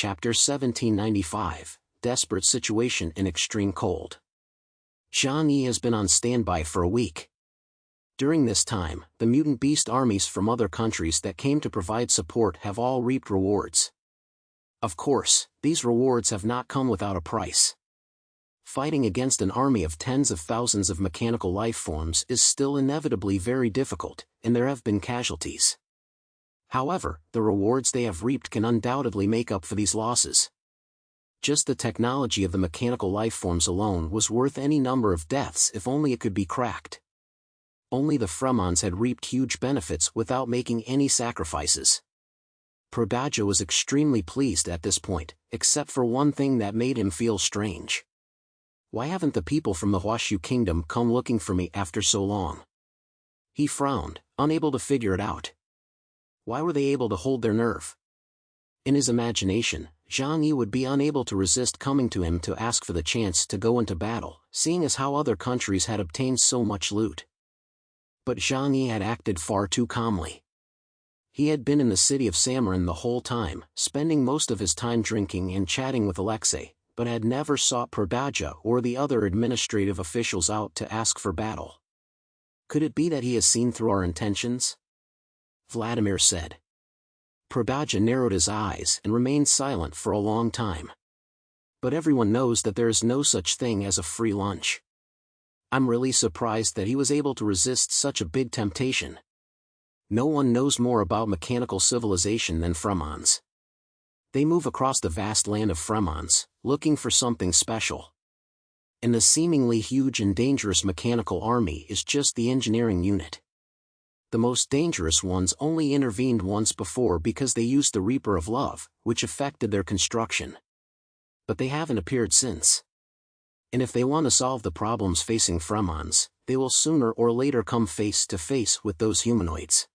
Chapter 1795, Desperate Situation in Extreme Cold. Zhang Yi has been on standby for a week. During this time, the mutant beast armies from other countries that came to provide support have all reaped rewards. Of course, these rewards have not come without a price. Fighting against an army of tens of thousands of mechanical life forms is still inevitably very difficult, and there have been casualties. However, the rewards they have reaped can undoubtedly make up for these losses. Just the technology of the mechanical life forms alone was worth any number of deaths if only it could be cracked. Only the Fremons had reaped huge benefits without making any sacrifices. Prodaja was extremely pleased at this point, except for one thing that made him feel strange. Why haven't the people from the Huashu Kingdom come looking for me after so long? He frowned, unable to figure it out. Why were they able to hold their nerve? In his imagination, Zhang Yi would be unable to resist coming to him to ask for the chance to go into battle, seeing as how other countries had obtained so much loot. But Zhang Yi had acted far too calmly. He had been in the city of Samarin the whole time, spending most of his time drinking and chatting with Alexei, but had never sought Prodaja or the other administrative officials out to ask for battle. Could it be that he has seen through our intentions? Vladimir said. Prodaja narrowed his eyes and remained silent for a long time. But everyone knows that there is no such thing as a free lunch. I'm really surprised that he was able to resist such a big temptation. No one knows more about mechanical civilization than Fremons. They move across the vast land of Fremons, looking for something special. And the seemingly huge and dangerous mechanical army is just the engineering unit. The most dangerous ones only intervened once before because they used the Reaper of Love, which affected their construction. But they haven't appeared since. And if they want to solve the problems facing Fremons, they will sooner or later come face to face with those humanoids.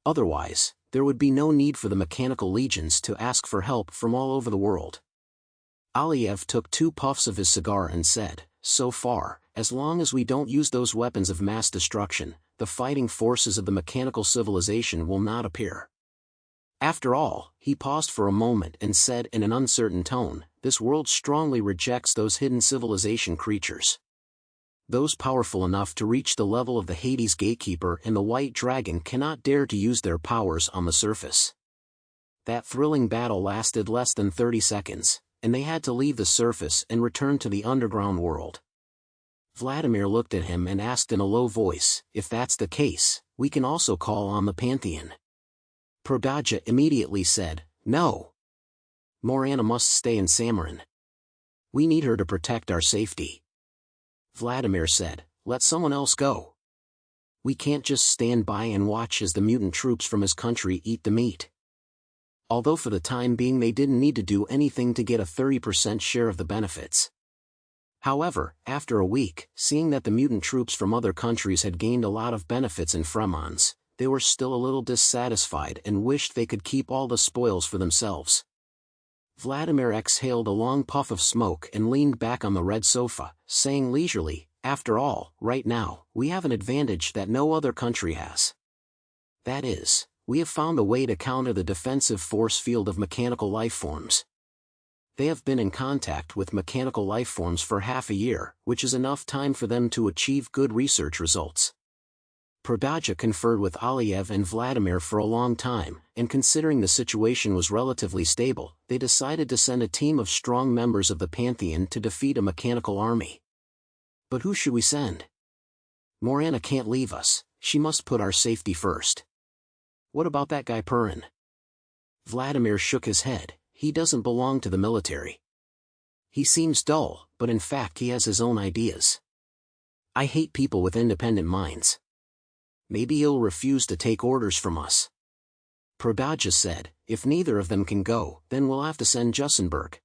Otherwise, there would be no need for the mechanical legions to ask for help from all over the world. Aliev took 2 puffs of his cigar and said, "So far, as long as we don't use those weapons of mass destruction, the fighting forces of the mechanical civilization will not appear." After all, he paused for a moment and said in an uncertain tone, "This world strongly rejects those hidden civilization creatures. Those powerful enough to reach the level of the Hades Gatekeeper and the White Dragon cannot dare to use their powers on the surface." That thrilling battle lasted less than 30 seconds, and they had to leave the surface and return to the underground world. Vladimir looked at him and asked in a low voice, "If that's the case, we can also call on the Pantheon." Prodaja immediately said, "No. Morana must stay in Samarin. We need her to protect our safety." Vladimir said, "Let someone else go. We can't just stand by and watch as the mutant troops from his country eat the meat." Although for the time being they didn't need to do anything to get a 30% share of the benefits. However, after a week, seeing that the mutant troops from other countries had gained a lot of benefits in Fremons, they were still a little dissatisfied and wished they could keep all the spoils for themselves. Vladimir exhaled a long puff of smoke and leaned back on the red sofa, saying leisurely, "After all, right now, we have an advantage that no other country has. That is, we have found a way to counter the defensive force field of mechanical life forms. They have been in contact with mechanical life forms for half a year, which is enough time for them to achieve good research results." Prodaja conferred with Aliev and Vladimir for a long time, and considering the situation was relatively stable, they decided to send a team of strong members of the Pantheon to defeat a mechanical army. But who should we send? Morana can't leave us, she must put our safety first. What about that guy Purin? Vladimir shook his head. He doesn't belong to the military. He seems dull, but in fact he has his own ideas. I hate people with independent minds. Maybe he'll refuse to take orders from us. Prodaja said, "If neither of them can go, then we'll have to send Jussenberg."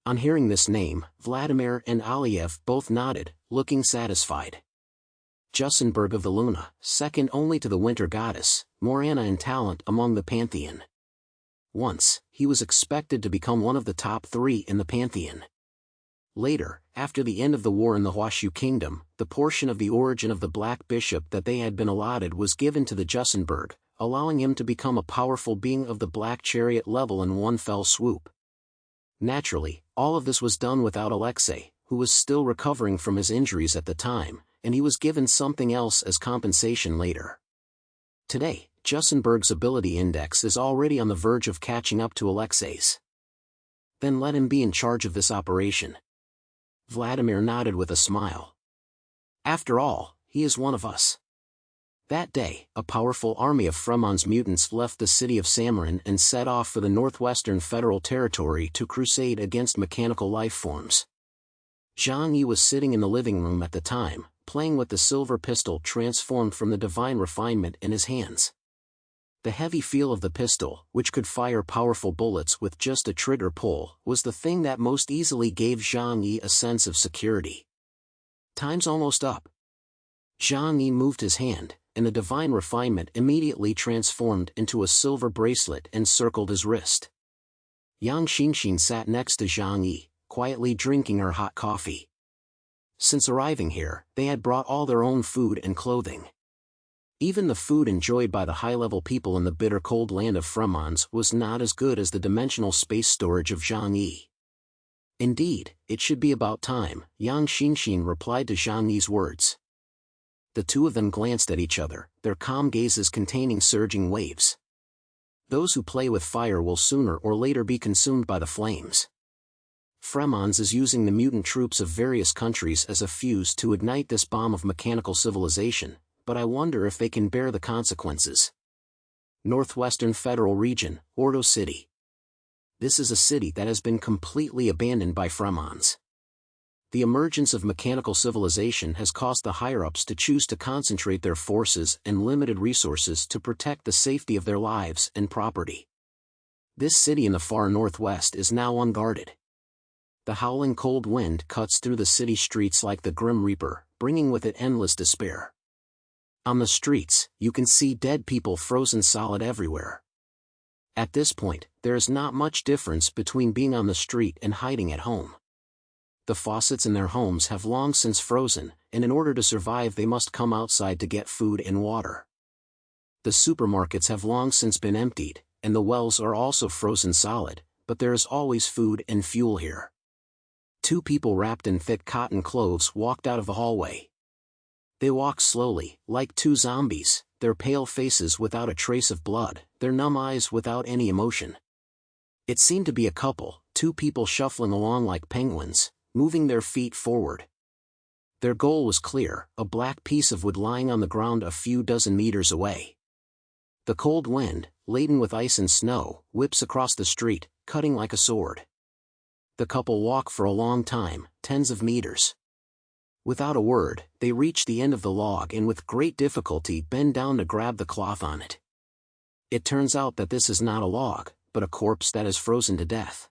On hearing this name, Vladimir and Aliev both nodded, looking satisfied. Jussenberg of the Luna, second only to the Winter Goddess, Morana in talent among the Pantheon. Once, he was expected to become one of the top 3 in the Pantheon. Later, after the end of the war in the Huashu Kingdom, the portion of the origin of the Black Bishop that they had been allotted was given to the Jussenberg, allowing him to become a powerful being of the Black Chariot level in one fell swoop. Naturally, all of this was done without Alexei, who was still recovering from his injuries at the time, and he was given something else as compensation later. Today, Jussenberg's ability index is already on the verge of catching up to Alexei's. Then let him be in charge of this operation. Vladimir nodded with a smile. After all, he is one of us. That day, a powerful army of Fremon's mutants left the city of Samarin and set off for the Northwestern Federal Territory to crusade against mechanical life forms. Zhang Yi was sitting in the living room at the time, playing with the silver pistol transformed from the divine refinement in his hands. The heavy feel of the pistol, which could fire powerful bullets with just a trigger pull, was the thing that most easily gave Zhang Yi a sense of security. Time's almost up. Zhang Yi moved his hand, and the divine refinement immediately transformed into a silver bracelet and circled his wrist. Yang Xingxin sat next to Zhang Yi, quietly drinking her hot coffee. Since arriving here, they had brought all their own food and clothing. Even the food enjoyed by the high-level people in the bitter cold land of Fremons was not as good as the dimensional space storage of Zhang Yi. Indeed, it should be about time, Yang Xingxin replied to Zhang Yi's words. The two of them glanced at each other, their calm gazes containing surging waves. Those who play with fire will sooner or later be consumed by the flames. Fremons is using the mutant troops of various countries as a fuse to ignite this bomb of mechanical civilization, but I wonder if they can bear the consequences. Northwestern Federal Region, Ordo City. This is a city that has been completely abandoned by Fremons. The emergence of mechanical civilization has caused the higher-ups to choose to concentrate their forces and limited resources to protect the safety of their lives and property. This city in the far northwest is now unguarded. The howling cold wind cuts through the city streets like the Grim Reaper, bringing with it endless despair. On the streets, you can see dead people frozen solid everywhere. At this point, there is not much difference between being on the street and hiding at home. The faucets in their homes have long since frozen, and in order to survive they must come outside to get food and water. The supermarkets have long since been emptied, and the wells are also frozen solid, but there is always food and fuel here. Two people wrapped in thick cotton clothes walked out of the hallway. They walked slowly, like two zombies, their pale faces without a trace of blood, their numb eyes without any emotion. It seemed to be a couple, two people shuffling along like penguins, moving their feet forward. Their goal was clear, a black piece of wood lying on the ground a few dozen meters away. The cold wind, laden with ice and snow, whips across the street, cutting like a sword. The couple walk for a long time, tens of meters. Without a word, they reach the end of the log and with great difficulty bend down to grab the cloth on it. It turns out that this is not a log, but a corpse that is frozen to death.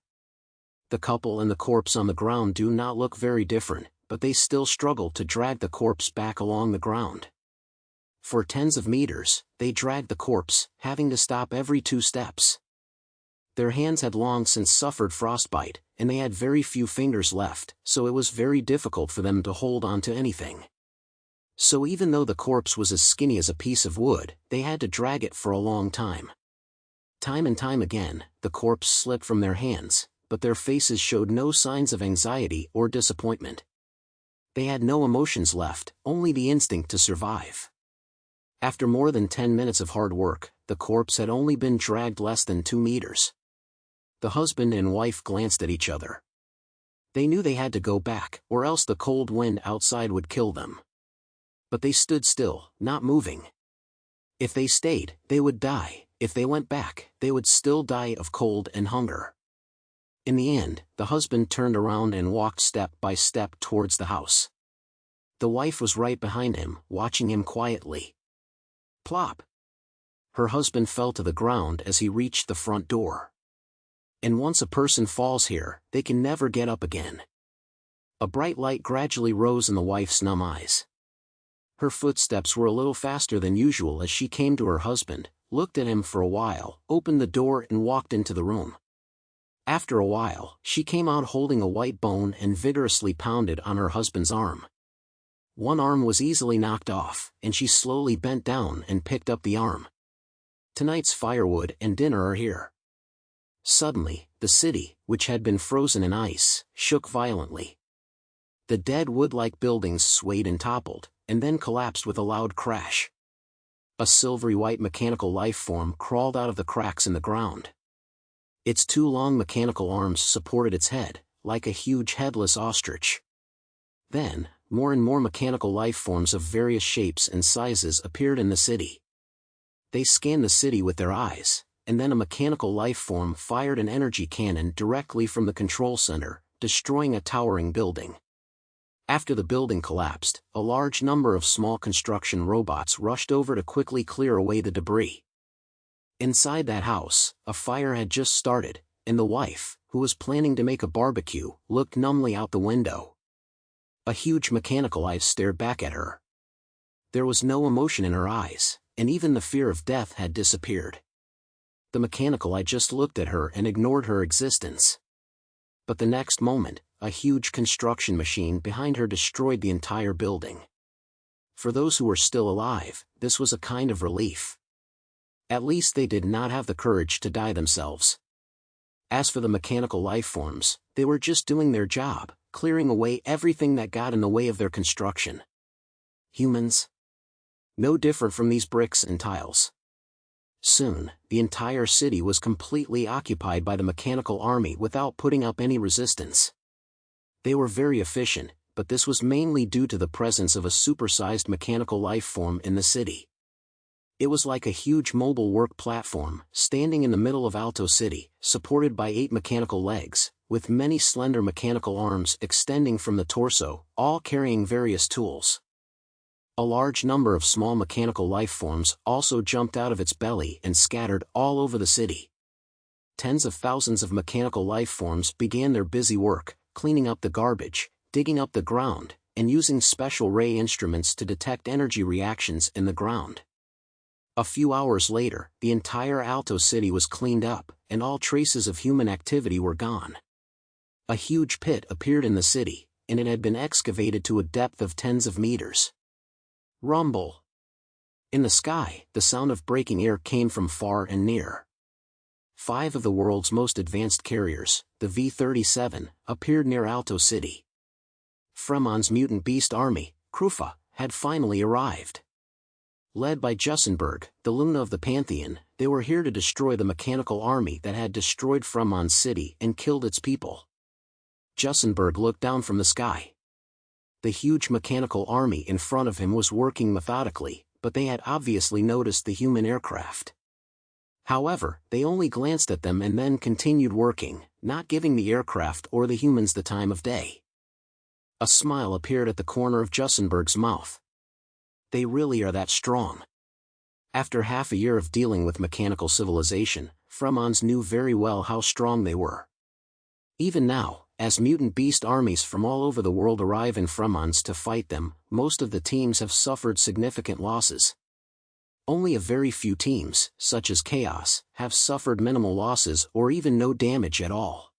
The couple and the corpse on the ground do not look very different, but they still struggle to drag the corpse back along the ground. For tens of meters, they drag the corpse, having to stop every 2 steps. Their hands had long since suffered frostbite, and they had very few fingers left, so it was very difficult for them to hold on to anything. So even though the corpse was as skinny as a piece of wood, they had to drag it for a long time. Time and time again, the corpse slipped from their hands, but their faces showed no signs of anxiety or disappointment. They had no emotions left, only the instinct to survive. After more than 10 minutes of hard work, the corpse had only been dragged less than 2 meters. The husband and wife glanced at each other. They knew they had to go back, or else the cold wind outside would kill them. But they stood still, not moving. If they stayed, they would die. If they went back, they would still die of cold and hunger. In the end, the husband turned around and walked step by step towards the house. The wife was right behind him, watching him quietly. Plop! Her husband fell to the ground as he reached the front door. And once a person falls here, they can never get up again. A bright light gradually rose in the wife's numb eyes. Her footsteps were a little faster than usual as she came to her husband, looked at him for a while, opened the door and walked into the room. After a while, she came out holding a white bone and vigorously pounded on her husband's arm. One arm was easily knocked off, and she slowly bent down and picked up the arm. Tonight's firewood and dinner are here. Suddenly, the city, which had been frozen in ice, shook violently. The dead wood-like buildings swayed and toppled, and then collapsed with a loud crash. A silvery white mechanical life form crawled out of the cracks in the ground. Its two long mechanical arms supported its head, like a huge headless ostrich. Then, more and more mechanical life forms of various shapes and sizes appeared in the city. They scanned the city with their eyes, and then a mechanical life form fired an energy cannon directly from the control center, destroying a towering building. After the building collapsed, a large number of small construction robots rushed over to quickly clear away the debris. Inside that house, a fire had just started, and the wife, who was planning to make a barbecue, looked numbly out the window. A huge mechanical eye stared back at her. There was no emotion in her eyes, and even the fear of death had disappeared. The mechanical eye just looked at her and ignored her existence. But the next moment, a huge construction machine behind her destroyed the entire building. For those who were still alive, this was a kind of relief. At least they did not have the courage to die themselves. As for the mechanical life forms, they were just doing their job, clearing away everything that got in the way of their construction. Humans? No different from these bricks and tiles. Soon, the entire city was completely occupied by the mechanical army without putting up any resistance. They were very efficient, but this was mainly due to the presence of a supersized mechanical life form in the city. It was like a huge mobile work platform, standing in the middle of Alto City, supported by 8 mechanical legs, with many slender mechanical arms extending from the torso, all carrying various tools. A large number of small mechanical life forms also jumped out of its belly and scattered all over the city. Tens of thousands of mechanical life forms began their busy work, cleaning up the garbage, digging up the ground, and using special ray instruments to detect energy reactions in the ground. A few hours later, the entire Alto City was cleaned up, and all traces of human activity were gone. A huge pit appeared in the city, and it had been excavated to a depth of tens of meters. Rumble. In the sky, the sound of breaking air came from far and near. 5 of the world's most advanced carriers, the V-37, appeared near Alto City. Fremon's mutant beast army, Krufa, had finally arrived. Led by Jussenberg, the Luna of the Pantheon, they were here to destroy the mechanical army that had destroyed Fremon's city and killed its people. Jussenberg looked down from the sky. The huge mechanical army in front of him was working methodically, but they had obviously noticed the human aircraft. However, they only glanced at them and then continued working, not giving the aircraft or the humans the time of day. A smile appeared at the corner of Jussenberg's mouth. They really are that strong. After half a year of dealing with mechanical civilization, Fremons knew very well how strong they were. Even now, as mutant beast armies from all over the world arrive in Fremons to fight them, most of the teams have suffered significant losses. Only a very few teams, such as Chaos, have suffered minimal losses or even no damage at all.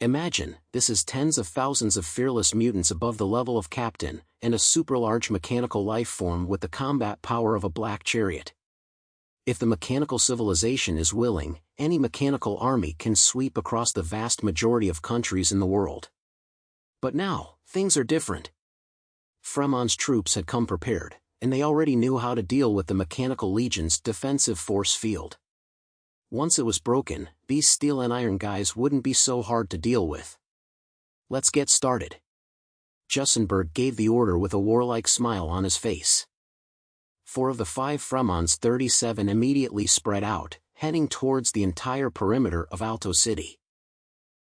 Imagine, this is tens of thousands of fearless mutants above the level of captain, and a super-large mechanical life form with the combat power of a black chariot. If the mechanical civilization is willing, any mechanical army can sweep across the vast majority of countries in the world. But now, things are different. Fremon's troops had come prepared, and they already knew how to deal with the Mechanical Legion's defensive force field. Once it was broken, these steel and iron guys wouldn't be so hard to deal with. Let's get started. Jussenberg gave the order with a warlike smile on his face. 4 of the 5 Fremon's 37 immediately spread out, heading towards the entire perimeter of Alto City.